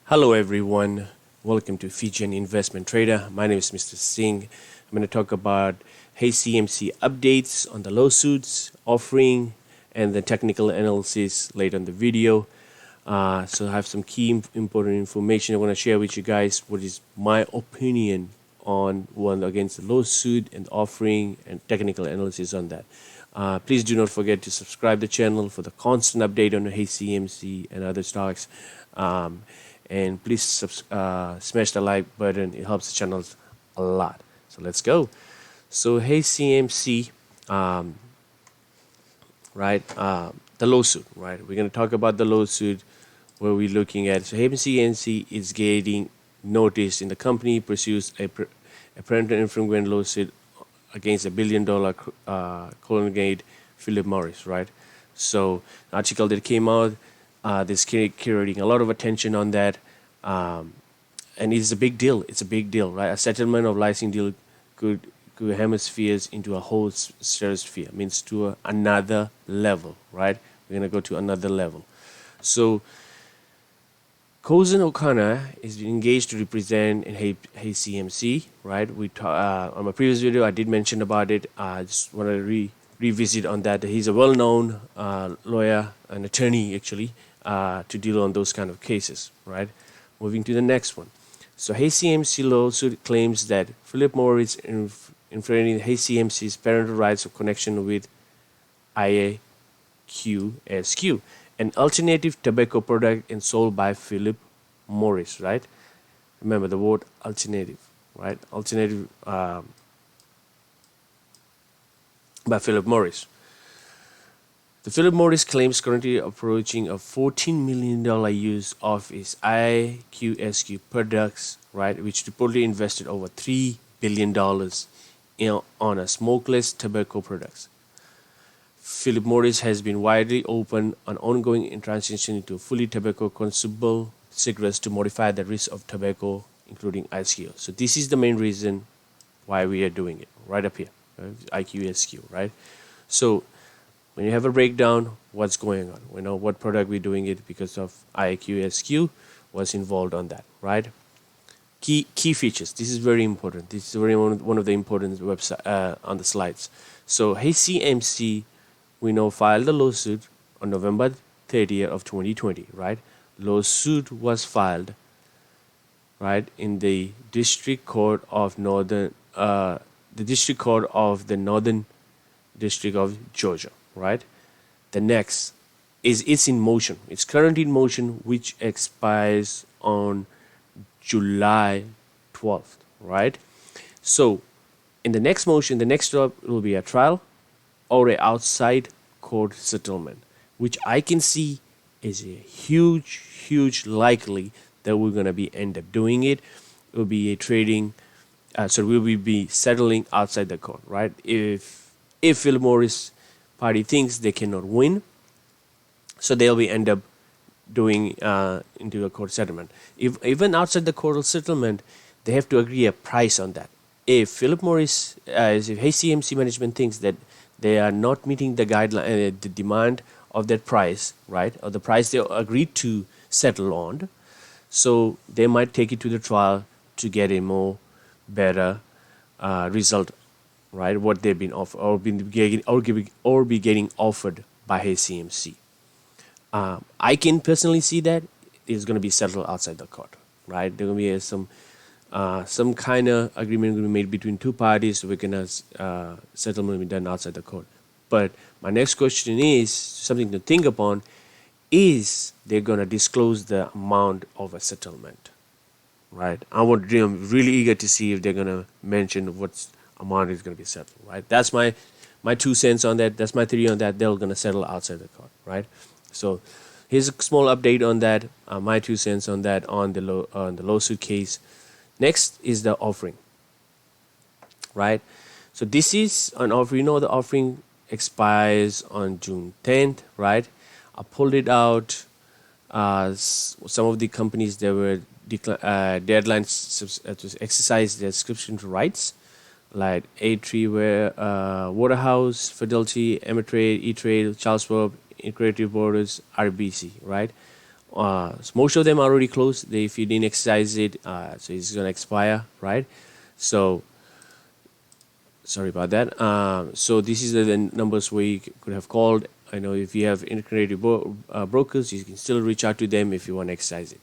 Hello everyone, welcome to Fijian Investment Trader. My name is Mr. Singh. I'm going to talk about HCMC updates on the lawsuits, offering, and the technical analysis later in the video. So I have some key important information I want to share with you guys. What is my opinion on one against the lawsuit and offering and technical analysis on that. Please do not forget to subscribe to the channel for the constant update on the HCMC and other stocks. And please smash the like button. It helps the channel a lot. So let's go. So HCMC, right? The lawsuit, right? We're going to talk about the lawsuit where we're looking at. So HCMC is getting notice in the company pursues a parental infringement lawsuit against $1 billion conglomerate Philip Morris, right? So the article that came out, this creating a lot of attention on that, and it's a big deal. It's a big deal, right? A settlement of licensing deal could hemispheres into a whole stratosphere, means to another level, right? We're gonna go to another level. So Cousin O'Connor is engaged to represent in HCMC, right? On my previous video I did mention about it. I just want to revisit on that. He's a well-known lawyer, an attorney actually, to deal on those kind of cases, right? Moving to the next one. So HCMC lawsuit claims that Philip Morris infringing HCMC's parental rights of connection with IAQSQ, an alternative tobacco product and sold by Philip Morris, right? Remember the word alternative, right? Alternative by Philip Morris. The Philip Morris claims currently approaching a $14 million use of its IQSQ products, right, which reportedly invested over $3 billion on a smokeless tobacco products. Philip Morris has been widely open on ongoing transition into fully tobacco consumable cigarettes to modify the risk of tobacco, including IQSQ. So this is the main reason why we are doing it, right up here, right? IQSQ, right? So when you have a breakdown, what's going on? We know what product we're doing it because of IQSQ was involved on that, right? Key features. This is very important. This is one of the important website on the slides. So HCMC, we know, filed a lawsuit on November 30th of 2020, right? Lawsuit was filed, right, in the District Court of the Northern District of Georgia, right? The next is it's in motion. It's currently in motion, which expires on July 12th, right? So in the next motion, the next step will be a trial or a outside court settlement, which I can see is a huge likely that we're gonna be end up doing it. It will be a trading, so we will be settling outside the court, right? If Philip Morris party thinks they cannot win, so they'll be end up doing into a court settlement. If even outside the court settlement, they have to agree a price on that. If Philip Morris, if HCMC management thinks that they are not meeting the guideline, the demand of that price, right, or the price they agreed to settle on, so they might take it to the trial to get a more better result, right? What they've been offered or be getting offered by HCMC. I can personally see that it's going to be settled outside the court, right? There going to be some kind of agreement going to be made between two parties. So we're going to settlement be done outside the court. But my next question is something to think upon: is they're going to disclose the amount of a settlement, right? I'm really eager to see if they're going to mention what amount is going to be settled, right? That's my 2 cents on that. That's my theory on that. They're going to settle outside the court, right? So here's a small update on that. My 2 cents on that on the lawsuit case. Next is the offering, right? So this is an offer. You know, the offering expires on June 10th, right? I pulled it out. Some of the companies, there were deadlines to exercise their subscription rights, like A3, Waterhouse, Fidelity, Ameritrade, E-Trade, Charles Schwab, Creative Borders, RBC, right? So most of them are already closed. If you didn't exercise it, so it's gonna expire, right? So sorry about that. So this is the numbers we could have called. I know if you have integrated brokers, you can still reach out to them if you want to exercise it.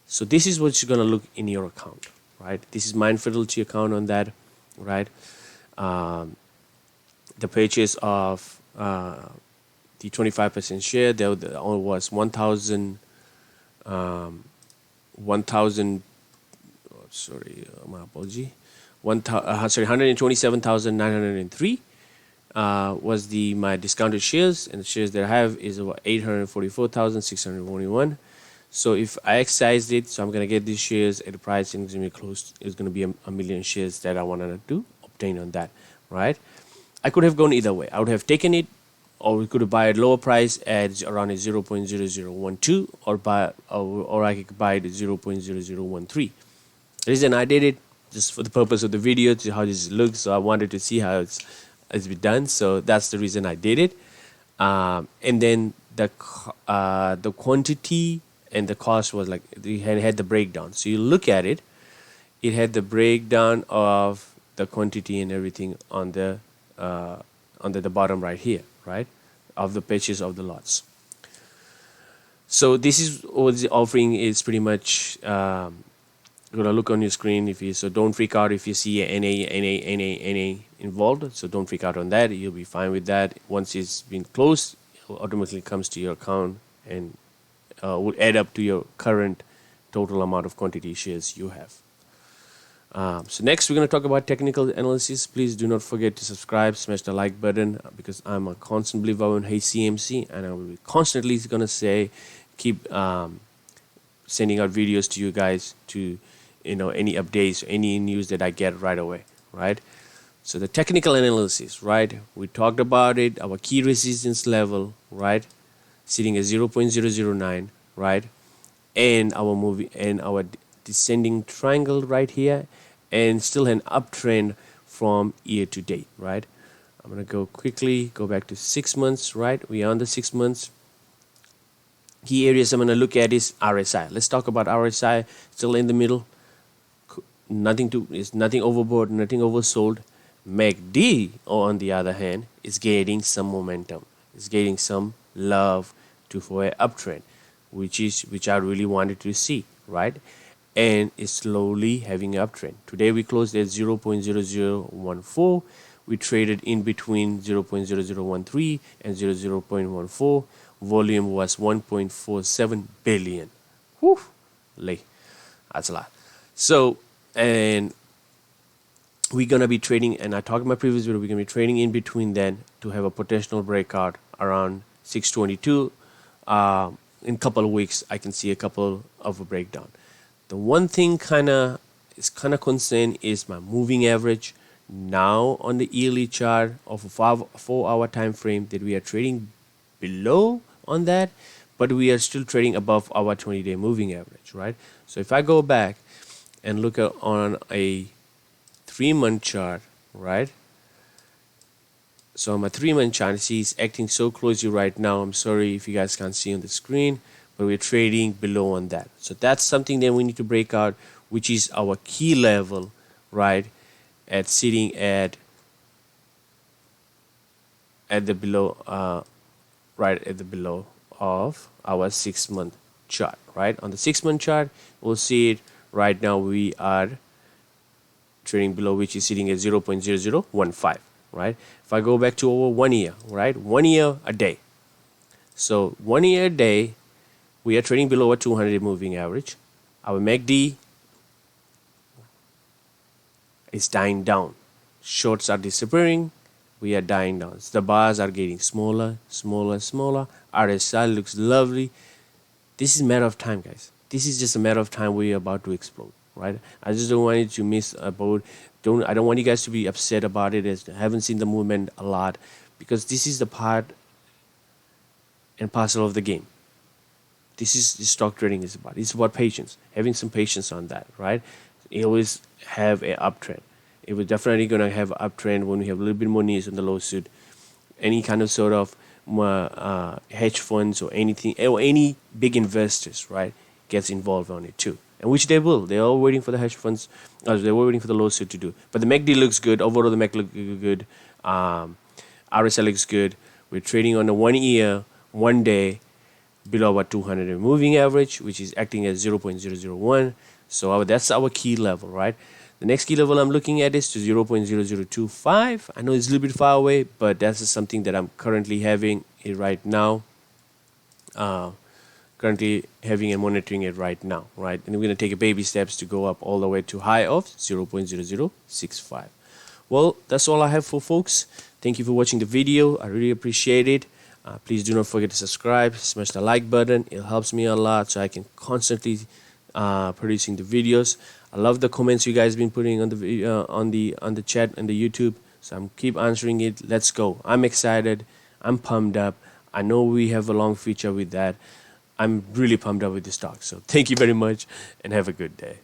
So this is what you're gonna look in your account, right? This is my infidelity account on that, right? The purchase of the 25% share, there was 1,000, sorry, my apology, 127,903 was my discounted shares, and the shares that I have is about 844,641. So if I exercised it, so I'm gonna get these shares at a price, and it's gonna be close. It's gonna be a million shares that I wanted to obtain on that, right? I could have gone either way. I would have taken it, or we could buy at lower price at around a 0.0012, or I could buy it at 0.0013. The reason I did it just for the purpose of the video, to how this looks. So I wanted to see how it's been done. So that's the reason I did it. And then the quantity and the cost was like, it had the breakdown. So you look at it, it had the breakdown of the quantity and everything on the bottom right here, right, of the purchase of the lots. So this is what the offering is pretty much. You're gonna look on your screen so don't freak out if you see a NA involved. So don't freak out on that. You'll be fine with that. Once it's been closed, it automatically comes to your account and will add up to your current total amount of quantity shares you have. So next we're going to talk about technical analysis. Please do not forget to subscribe, smash the like button, because I'm a constant believer in HCMC, and I will be constantly going to keep sending out videos to you guys to any updates, any news that I get right away, right? So the technical analysis, right? We talked about it. Our key resistance level, right, sitting at 0.009, right, and our descending triangle right here, and still an uptrend from year to date, right? I'm gonna go back to 6 months, right? We are on the 6 months. Key areas I'm gonna look at is RSI. Let's talk about RSI. Still in the middle. Nothing overbought, nothing oversold. MACD, on the other hand, is getting some momentum. It's getting some love for an uptrend, which I really wanted to see, right? And it's slowly having an uptrend. Today we closed at 0.0014. We traded in between 0.0013 and 0.14. Volume was 1.47 billion. Whew, that's a lot. So, and we're gonna be trading, and I talked in my previous video, we're gonna be trading in between then to have a potential breakout around 622. In a couple of weeks, I can see a couple of a breakdown. The one thing is concerned is my moving average. Now on the yearly chart of a 4-hour time frame, that we are trading below on that, but we are still trading above our 20-day moving average, right? So if I go back and look on a 3-month chart, right? So my 3-month chart, see, it's acting so closely right now. I'm sorry if you guys can't see on the screen, but we're trading below on that. So that's something that we need to break out, which is our key level, right? Sitting at the below, right at the below of our 6-month chart, right? On the 6-month chart, we'll see it right now. We are trading below, which is sitting at 0.0015, right? If I go back to over 1 year, right? 1 year a day. So 1 year a day, we are trading below a 200 moving average. Our MACD is dying down. Shorts are disappearing. We are dying down. The bars are getting smaller, smaller, smaller. RSI looks lovely. This is a matter of time, guys. This is just a matter of time. We're about to explode, right? I just don't want you to miss about. I don't want you guys to be upset about it, as I haven't seen the movement a lot, because this is the part and parcel of the game. This is the stock trading is about. It's about patience, having some patience on that, right? You always have an uptrend. It was definitely going to have an uptrend when we have a little bit more news on the lawsuit. Any kind of sort of hedge funds or anything, or any big investors, right, gets involved on it too. And which they will. They're all waiting for the hedge funds. They're waiting for the lawsuit to do. But the MACD looks good. Overall, the MACD looks good. RSI looks good. We're trading on the 1 year, 1 day, below our 200 moving average, which is acting as 0.001. So that's our key level, right? The next key level I'm looking at is to 0.0025. I know it's a little bit far away, but that's something that I'm currently having it right now. Currently having and monitoring it right now, right? And we're going to take a baby steps to go up all the way to high of 0.0065. Well, that's all I have for folks. Thank you for watching the video. I really appreciate it. Please do not forget to subscribe, smash the like button. It helps me a lot so I can constantly producing the videos. I love the comments you guys been putting on the on the chat and the YouTube. So I'm keep answering it. Let's go. I'm excited. I'm pumped up. I know we have a long future with that. I'm really pumped up with this talk. So thank you very much and have a good day.